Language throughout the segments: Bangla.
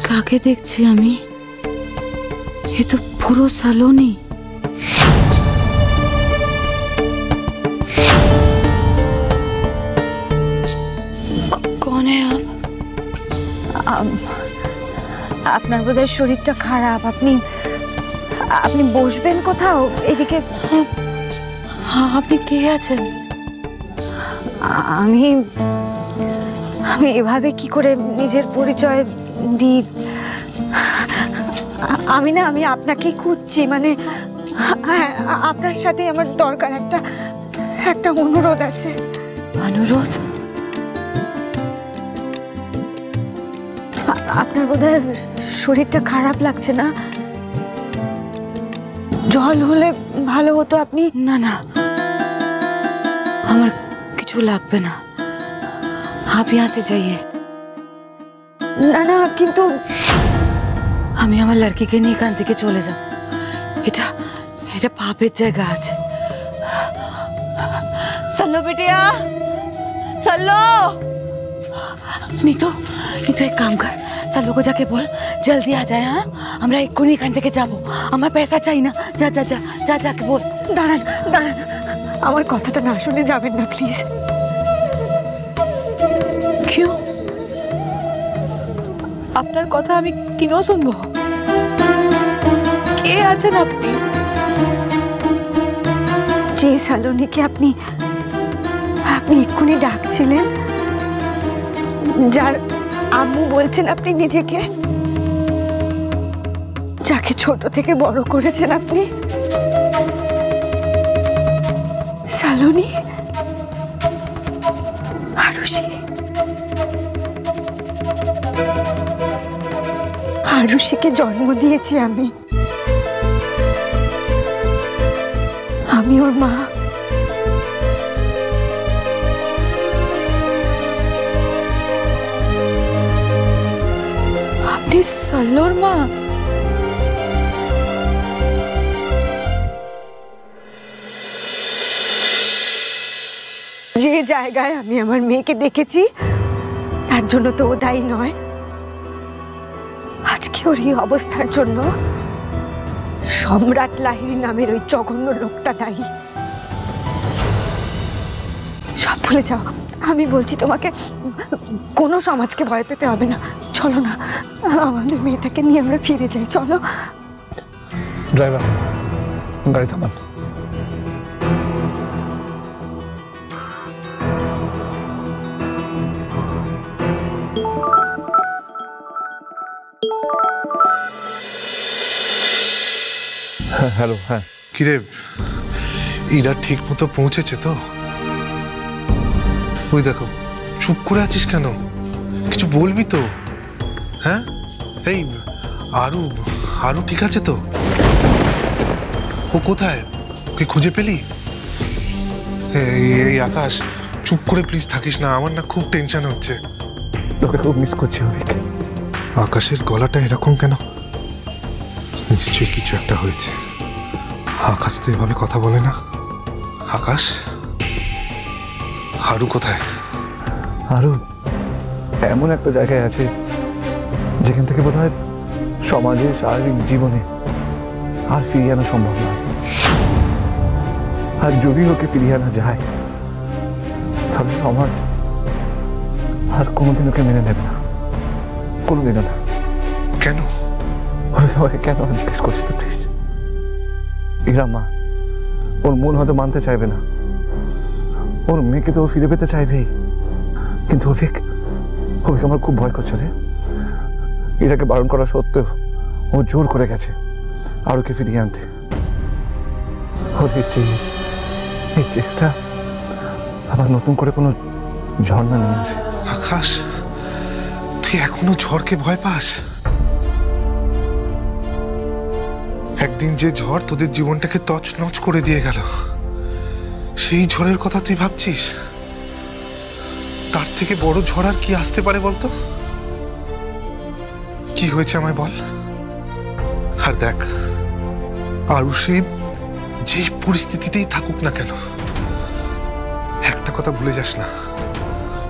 কাকে দেখছি আমি? ये तो পুরো সালোনি। कौन है आप? আপনার বোধহয় শরীরটা খারাপ, আপনি আপনি বসবেন কোথাও এদিকে। আপনি কে আছেন? আমি আমি এভাবে কি করে নিজের পরিচয় দিই? আমি আপনাকে খুঁজছি, মানে আপনার সাথে আমার দরকার, একটা অনুরোধ আছে। অনুরোধ? আপনার বোধহয় শরীরটা খারাপ লাগছে না? জল হলে ভালো হতো। আপনি না না, আমার কিছু লাগবে না, आप यहाँ से जाइए। না না, কিন্তু আমি আমার লড়কিকে নিয়ে এখান থেকে চলে যাব। এটা এটা পাপের জায়গা আছে। চলো बेटिया, चलो। नीतू एक काम कर, चलो को जाके बोल जल्दी आ जाए। हाँ, আমরা এক্ষুনি এখান থেকে যাব, আমার পয়সা চাই না। যা যা যা যা যাকে বল। দাঁড়ান দাঁড়ান, আমার কথাটা না শুনে যাবেন না প্লিজ। क्यों? আপনার কথা আমি কেন শুনবো? কে আছেন আপনি? যে সালোনিকে আপনি এক্ষুনি ডাকছিলেন, যার আম্মু বলছেন আপনি নিজেকে, যাকে ছোট থেকে বড় করেছেন আপনি, সালোনি, আরুষিকে জন্ম দিয়েছি আমি ওর মা। আপনি সাল্লোর মা? যে জায়গায় আমি আমার মেয়েকে দেখেছি তার জন্য তো ও দায়ী নয়। আজকে ওর এই অবস্থার জন্য সম্রাট লাহিড়ী নামের ওই জঘন্য লোকটা দায়ী। সব ভুলে যাও, আমি বলছি তোমাকে, কোনো সমাজকে ভয় পেতে হবে না। চলো না, আমাদের মেয়েটাকে নিয়ে আমরা ফিরে যাই। চলো। ড্রাইভার, গাড়ি থামান। হ্যালো। হ্যাঁ কিরে, এরা ঠিক মতো পৌঁছেছে তো? ওই দেখো, চুপ করে আছিস কেন? কিছু বলবি তো? হ্যাঁ, এই আরু ঠিক আছে তো? ও কোথায়? ওকে খুঁজে পেলি? এই আকাশ, চুপ করে প্লিজ থাকিস না, আমার না খুব টেনশন হচ্ছে। তোকে খুব মিস করছি অভিক। আকাশের গলাটা এরকম কেন? নিশ্চয়ই কিছু একটা হয়েছে। আকাশ তো এভাবে কথা বলে না। আকাশ, আরু কোথায়? আরু এমন একটা জায়গায় আছে যেখান থেকে বোধহয় সমাজে, শারীরিক জীবনে আর ফিরিয়ে আনা সম্ভব নয়। আর যদি ওকে ফিরিয়ে আনা যায় তাহলে সমাজ আর কোনোদিন ওকে মেনে নেবে না, কোনোদিনও না। কেন? ওকে কেন জিজ্ঞেস করিস তো প্লিজ। ইরা মা, ওর মন হয়তো মানতে চাইবে না, ওর মেয়েকে তো ও ফিরে পেতে চাইবেই, কিন্তু অভিক আমার খুব ভয় করছে রে। ইরাকে বারণ করা সত্ত্বেও ও জোর করে গেছে আর ওকে ফিরিয়ে আনতে। ওর এই চেষ্টা আবার নতুন করে কোনো ঝর্ণা নিয়ে আসে। আকাশ, তুই এখনো ঝড়কে ভয় পাস? একদিন যে ঝড় তোদের জীবনটাকে তছনছ করে দিয়ে গেল, সেই ঝড়ের কথা তুই ভাবছিস? তার থেকে বড় ঝড় আর কি আসতে পারে বলতো? কি হয়েছে আমায় বল। আর দেখ, আরুষি যে পরিস্থিতিতেই থাকুক না কেন, একটা কথা ভুলে যাস না,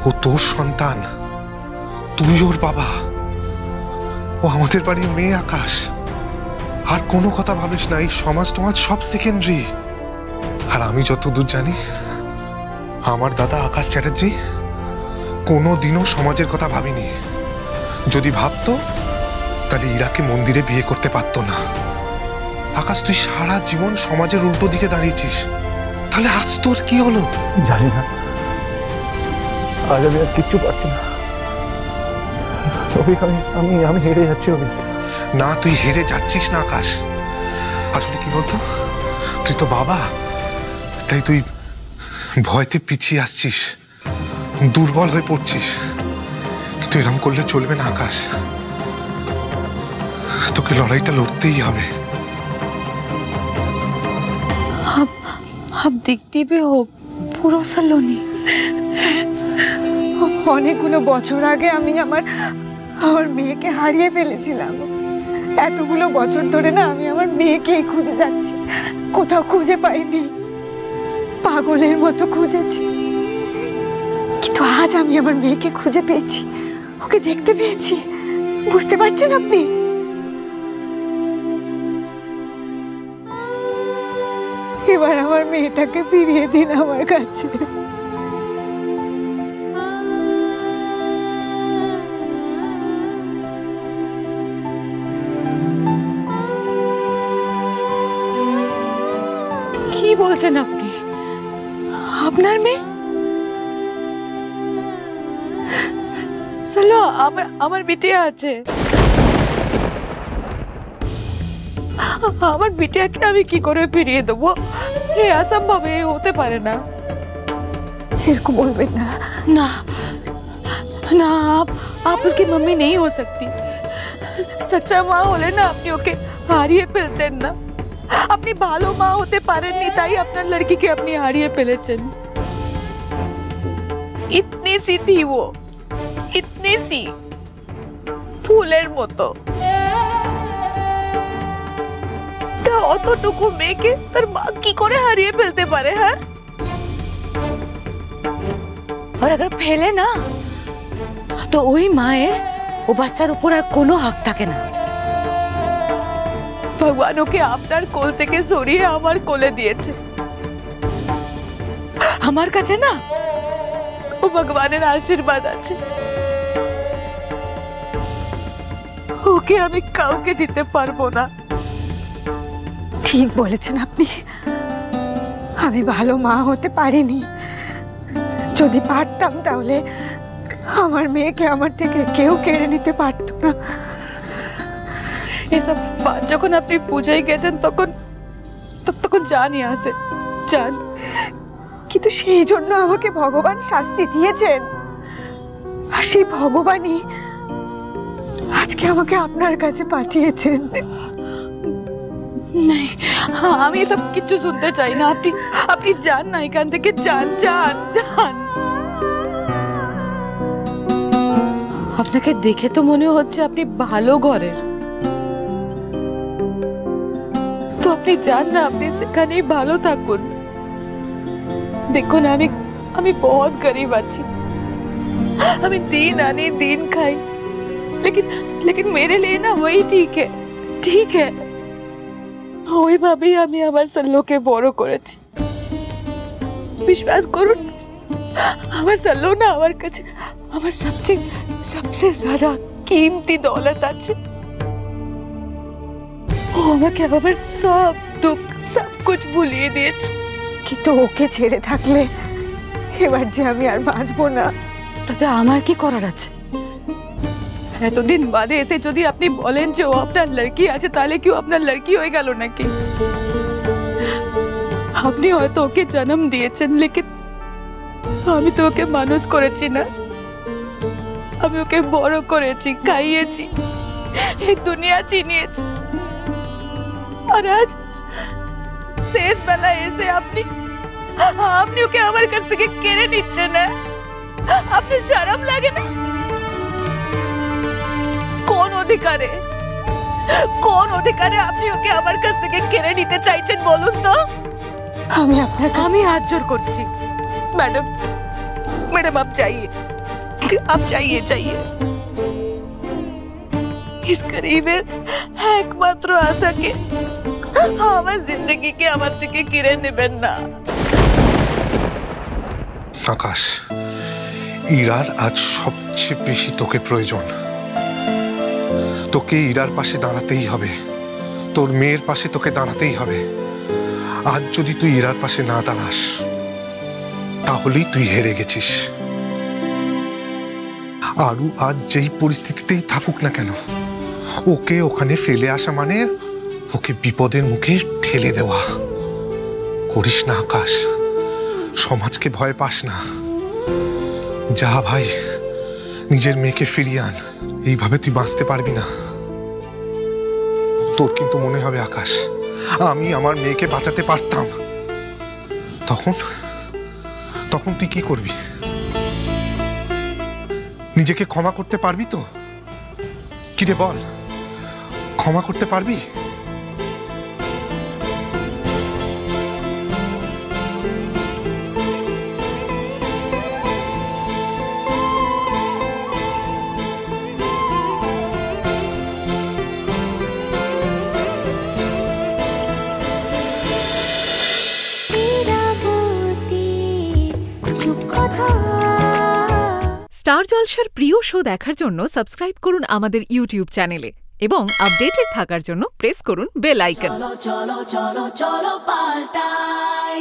ও তোর সন্তান, তুই ওর বাবা। ও আমাদের বাড়ির মেয়ে আকাশ। আর কোনো কথা ভাবিস না, এই সমাজ টমাজ সব সেকেন্ডারি। আর আমি যতদূর জানি আমার দাদা আকাশ চ্যাটার্জি কোনোদিনও সমাজের কথা ভাবিনি। যদি ভাবতো তাহলে ইরাকে মন্দিরে বিয়ে করতে পারতো না। আকাশ, তুই সারা জীবন সমাজের উল্টো দিকে দাঁড়িয়েছিস, তাহলে আজ তোর কি হলো? জানি না, আজ আমি আর কিচ্ছু পারছি না। অভিক, আমি হেরে যাচ্ছি অভিক। না, তুই হেরে যাচ্ছিস না আকাশ। আসলে কি বলতো, তুই তো বাবা, তাই তুই ভয়তে পিছিয়ে আসছিস, দুর্বল হয়ে পড়ছিস। কিন্তু এরকম করলে চলবে না আকাশ, তোকে লড়াইটা লড়তেই হবে। आप दिखती भी हो পুরো সলোনি। অনেকগুলো বছর আগে আমি আমার মেয়েকে হারিয়ে ফেলেছিলাম। এতগুলো বছর ধরে না আমি আমার মেয়েকেই খুঁজে যাচ্ছি, কোথাও খুঁজে পাইনি, পাগলের মতো খুঁজেছি। কিন্তু আজ আমি আমার মেয়েকে খুঁজে পেয়েছি, ওকে দেখতে পেয়েছি। বুঝতে পারছেন আপনি? এবার আমার মেয়েটাকে ফিরিয়ে দিন আমার কাছে। কি বলছেন আপনি? আপনার মেয়ে? চলো, আমার বিটিয়া আছে। আমার বিটিয়াকে আমি কি করে ফিরিয়ে দেবো? এ অসম্ভব, এ হতে পারে না। এরকম বলবেন না। ना ना, आप उसकी मम्मी नहीं हो सकती। सच्चा माँ होले ना अपनी ओके हारिए फेलतेन ना। अपनी भालो माँ होते पारेनনি, তাই আপনার লড়কিকে আপনি হারিয়ে ফেলেছেন। इतनी सी थी वो, इतनी सी, ফুলের মতো। তা অতটুকু মেয়েকে তার মা কি করে হারিয়ে ফেলতে পারে? হ্যাঁ, और अगर ফেলে না তো ওই মায়ের ও বাচ্চার উপর আর কোনো হক থাকে না। ভগবান ওকে আপনার কোল থেকে সরিয়ে আমার কোলে দিয়েছে। আমার কাছে না ও ভগবানের আশীর্বাদ আছে, ওকে আমি কাউকে দিতে পারবো না। ঠিক বলেছেন আপনি, আমি ভালো মা হতে পারিনি। যদি পারতাম তাহলে আমার মেয়েকে আমার থেকে কেউ কেড়ে নিতে পারতো না। এসব বাত যখন আপনি বুঝেই গেছেন তখন জানি আসে জান। কিন্তু সেই জন্য আমাকে ভগবান শাস্তি দিয়েছেন, আর সেই ভগবানই আজকে আমাকে আপনার কাছে পাঠিয়েছেন। नहीं, আমি এসব কিছু শুনতে চাই না। আপনি যান না এখান থেকে, যান যান যান। আপনাকে দেখে তো মনে হচ্ছে আপনি ভালো ঘরের, তো আপনি যান না, আপনি সেখানেই ভালো থাকুন। দেখুন, আমি बहुत गरीब আছি, আমি दिन आने दिन खाई, लेकिन मेरे लिए ना वही ठीक है, ठीक है। ওইভাবেই আমি আমার সল্লোকে বড় করেছি। বিশ্বাস করুন, আমার সল্লো না আমার কাছে আমার सबसे ज्यादा कीमती दौलत আছে। ও আমাকে আমার সব দুঃখ সব कुछ ভুলিয়ে দিয়েছে। কিন্তু ওকে ছেড়ে থাকলে এবার যে আমি আর বাঁচবো না। তাতে আমার কি করার আছে? এতদিন বাদে এসে যদি আপনি বলেন যে ও আপনার লড়কি আছে, তাহলে কি ও আপনার লড়কি হয়ে গেল নাকি? আপনি হয়তো ওকে জন্ম দিয়েছেন, लेकिन আমি তো ওকে মানুষ করেছি না। আমি ওকে বড় করেছি, খাইয়েছি, এই দুনিয়া চিনিয়েছি। আর আজ শেষ বেলায় এসে আপনি ওকে আমার কাছ থেকে কেড়ে নিচ্ছেন না? আপনার শরম লাগে না? কোন অধিকারে আপনি ওকে আমার কাছ থেকে কেড়ে নিতে চাইছেন বলুন তো? আমি হাত জোর করছি। मैडम आप जाइए, आप जाइए। इस गरीबेर एकमात्र आशाके আমার জিন্দেগিকে আমার থেকে কেড়ে নেবেন না। আকাশ, ইরার আজ সবচেয়ে বেশি তোকে প্রয়োজন। তোকে ইরার পাশে দাঁড়াতেই হবে, তোর মেয়ের পাশে তোকে দাঁড়াতেই হবে। আজ যদি তুই ইরার পাশে না দাঁড়াস তাহলেই তুই হেরে গেছিস। আরু আজ যেই পরিস্থিতিতেই থাকুক না কেন, ওকে ওখানে ফেলে আসা মানে ওকে বিপদের মুখে ঠেলে দেওয়া। করিস না আকাশ, সমাজকে ভয় পাস না। যা ভাই, নিজের মেয়েকে ফিরিয়ে আন। এইভাবে তুই বাঁচতে পারবি না। তোর কিন্তু মনে হবে আকাশ, আমি আমার মেয়েকে বাঁচাতে পারতাম। তখন তুই কি করবি? নিজেকে ক্ষমা করতে পারবি তো? কি রে বল, ক্ষমা করতে পারবি? স্টার জলসার প্রিয় শো দেখার জন্য সাবস্ক্রাইব করুন আমাদের ইউটিউব চ্যানেলে এবং আপডেটেড থাকার জন্য প্রেস করুন বেল আইকন। চলো চলো চলো চলো পাল্টাই।